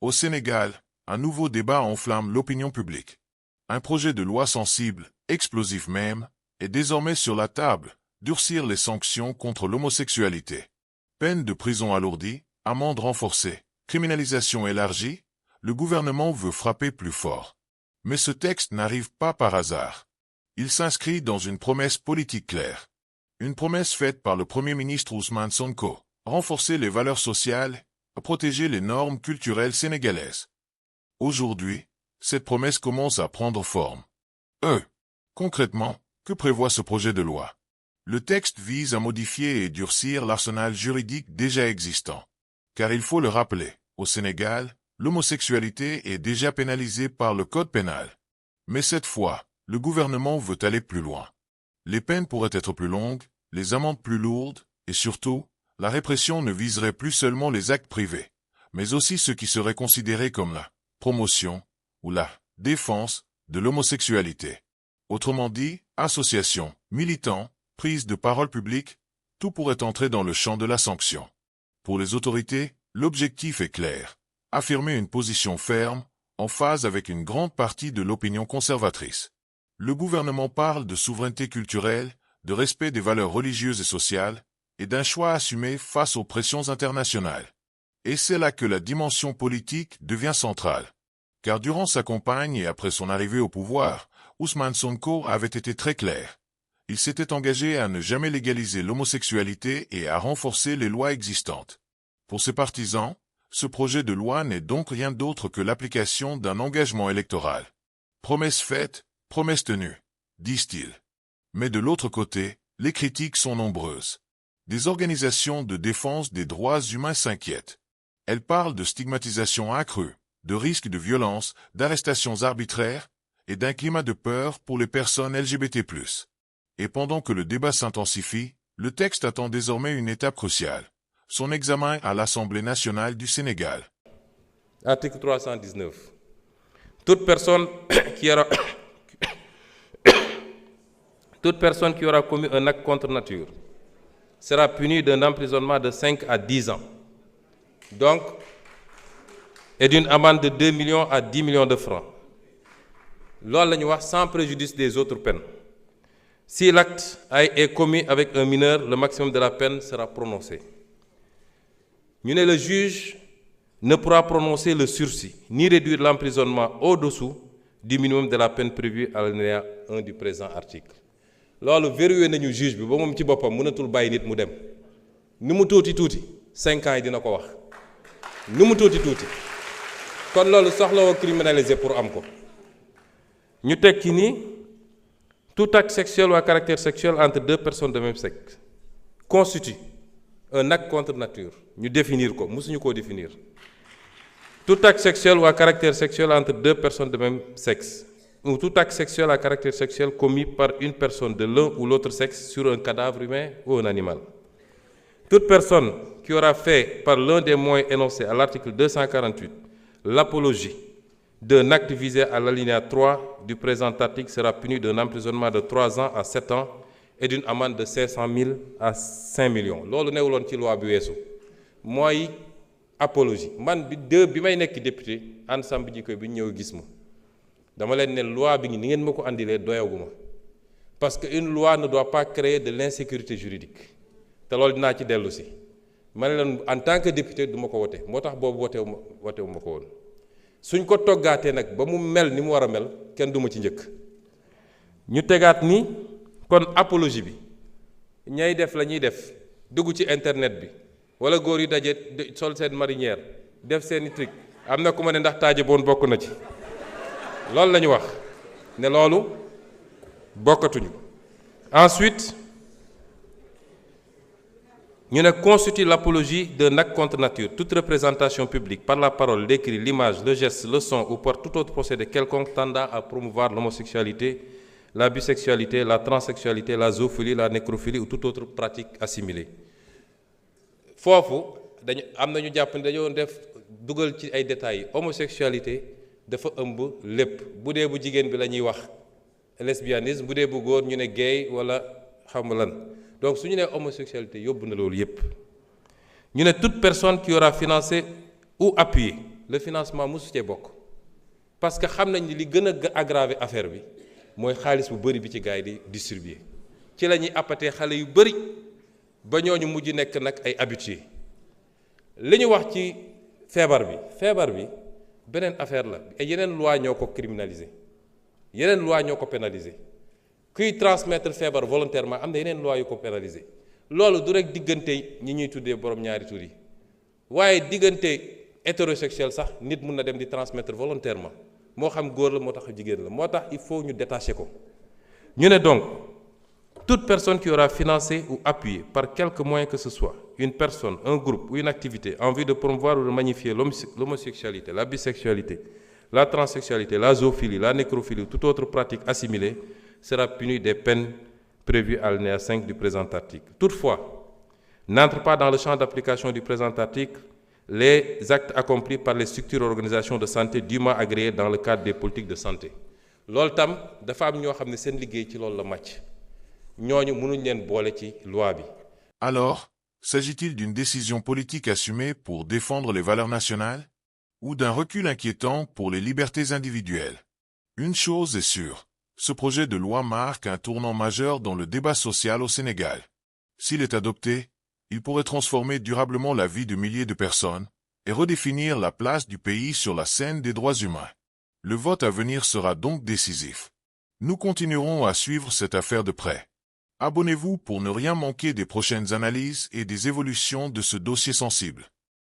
Au Sénégal, un nouveau débat enflamme l'opinion publique. Un projet de loi sensible, explosif même, est désormais sur la table, durcir les sanctions contre l'homosexualité. Peine de prison alourdie, amende renforcée, criminalisation élargie, le gouvernement veut frapper plus fort. Mais ce texte n'arrive pas par hasard. Il s'inscrit dans une promesse politique claire. Une promesse faite par le Premier ministre Ousmane Sonko, renforcer les valeurs sociales, protéger les normes culturelles sénégalaises. Aujourd'hui, cette promesse commence à prendre forme. Concrètement, que prévoit ce projet de loi? Le texte vise à modifier et durcir l'arsenal juridique déjà existant. Car il faut le rappeler, au Sénégal, l'homosexualité est déjà pénalisée par le Code pénal. Mais cette fois, le gouvernement veut aller plus loin. Les peines pourraient être plus longues, les amendes plus lourdes, et surtout, la répression ne viserait plus seulement les actes privés, mais aussi ceux qui seraient considérés comme la promotion ou la défense de l'homosexualité. Autrement dit, associations, militants, prise de parole publique, tout pourrait entrer dans le champ de la sanction. Pour les autorités, l'objectif est clair. Affirmer une position ferme, en phase avec une grande partie de l'opinion conservatrice. Le gouvernement parle de souveraineté culturelle, de respect des valeurs religieuses et sociales, et d'un choix assumé face aux pressions internationales. Et c'est là que la dimension politique devient centrale. Car durant sa campagne et après son arrivée au pouvoir, Ousmane Sonko avait été très clair. Il s'était engagé à ne jamais légaliser l'homosexualité et à renforcer les lois existantes. Pour ses partisans, ce projet de loi n'est donc rien d'autre que l'application d'un engagement électoral. Promesse faite, promesse tenue, disent-ils. Mais de l'autre côté, les critiques sont nombreuses. Des organisations de défense des droits humains s'inquiètent. Elles parlent de stigmatisation accrue, de risques de violence, d'arrestations arbitraires et d'un climat de peur pour les personnes LGBT+. Et pendant que le débat s'intensifie, le texte attend désormais une étape cruciale, son examen à l'Assemblée nationale du Sénégal. Article 319. Toute personne qui aura commis un acte contre nature sera punie d'un emprisonnement de 5 à 10 ans. Donc, et d'une amende de 2 millions à 10 millions de francs. Loolu la ñu wax sans préjudice des autres peines. Si l'acte est commis avec un mineur, le maximum de la peine sera prononcé. Le juge ne pourra prononcer le sursis, ni réduire l'emprisonnement au-dessous du minimum de la peine prévue à l'alinéa 1 du présent article. Loolu verrouillé nañu juge bi ba moom ci boppam mënatul bàyyi nit mu dem. Ni mu tuuti 5 ans yi dina ko wax. Ni mu tuuti. Kon loolu soxlawoo criminaliser pour am ko. Ñu tekki ni tout acte sexuel ou à caractère sexuel entre deux personnes de même sexe constitue un acte contre nature. Ñu définir ko, musuñu ko définir. Tout acte sexuel ou à caractère sexuel entre deux personnes de même sexe, ou tout acte sexuel à caractère sexuel commis par une personne de l'un ou l'autre sexe sur un cadavre humain ou un animal. Toute personne qui aura fait par l'un des moyens énoncés à l'article 248 l'apologie d'un acte visé à l'alinéa 3 du présent article sera puni d'un emprisonnement de 3 ans à 7 ans et d'une amende de 500 000 à 5 millions. Loolu newuloon ci loi bi weesu mooy apologie. Man bi may nekk député ensemble bi jikko bi ñëw gis ma dama leen ne loi bi ni ngeen ma ko andilee doyaguma parce que une loi ne doit pas créer de l'insécurité juridique te loolu dinaa ci dellu si ma ne leen en tant que député du ma ko wote moo tax boobu wotewu ma ko woon suñ ko toggaatee nag ba mu mel ni mu war a mel kenn du ma ci njëkk ñu tegaat ni kon apologie bi ñay def la ñuy def dugg ci internet bi wala góor yu daje sol seen marinière def seeni truc am na ku ma ne ndax taaje boon bokk na ci loolu la ñu wax ne loolu bokkatuñu. Ensuite ñu ne constitue l'apologie d'un acte contre nature toute représentation publique par la parole, l'écrit, l'image, le geste, le son ou par tout autre procédé quelconque tendant à promouvoir l'homosexualité, la bisexualité, la transsexualité, la zoophilie, la nécrophilie ou toute autre pratique assimilée. Foofu dañu am na ñu jàpp ne dañoo def dugal ci ay détails homosexualité dafa ëmb lépp bu dee bu jigéen bi la ñuy wax lesbianisme bu dee bu góor ñu ne gay wala xam lan donc su ñu nee homosexualité yóbbu na loolu yépp ñu ne toute personne qui aura financé ou appuyé le financement mosu cee bokk parce que xam nañ ni li gën a aggraver affaire bi mooy xaalis bu bëri bi ci gars yi di distribuer ci la ñuy appatee xale yu bëri ba ñooñu mujj nekk nag ay habitués li ñu wax ci feebar bi beneen affaire la et yeneen loi ñoo ko criminaliser yeneen loi ñoo ko pénaliser kuy transmettre feebar volontairement am na yeneen loi yu ko pénaliser loolu du rek diggante ñi ñuy tuddee borom ñaari tur yi waaye diggante hétérosexuel sax nit mun na dem di transmettre volontairement moo xam góor la moo tax jigéen la moo tax il faut ñu détacher ko ñu ne donc toute personne qui aura financé ou appuyé par quelque moyen que ce soit une personne, un groupe ou une activité en vue de promouvoir ou de magnifier l'homosexualité, la bisexualité, la transsexualité, la zoophilie, la nécrophilie ou toute autre pratique assimilée sera punie des peines prévues à l'alinéa 5 du présent article. Toutefois, n'entrent pas dans le champ d'application du présent article les actes accomplis par les structures et organisations de santé dûment agréées dans le cadre des politiques de santé. Loolu tam dafa am ñoo xam ne seen liggéey ci loolu la màcc ñooñu mënuñ leen boole ci loi bi. Alors, s'agit-il d'une décision politique assumée pour défendre les valeurs nationales ou d'un recul inquiétant pour les libertés individuelles? Une chose est sûre, ce projet de loi marque un tournant majeur dans le débat social au Sénégal. S'il est adopté, il pourrait transformer durablement la vie de milliers de personnes et redéfinir la place du pays sur la scène des droits humains. Le vote à venir sera donc décisif. Nous continuerons à suivre cette affaire de près. Abonnez-vous pour ne rien manquer des prochaines analyses et des évolutions de ce dossier sensible.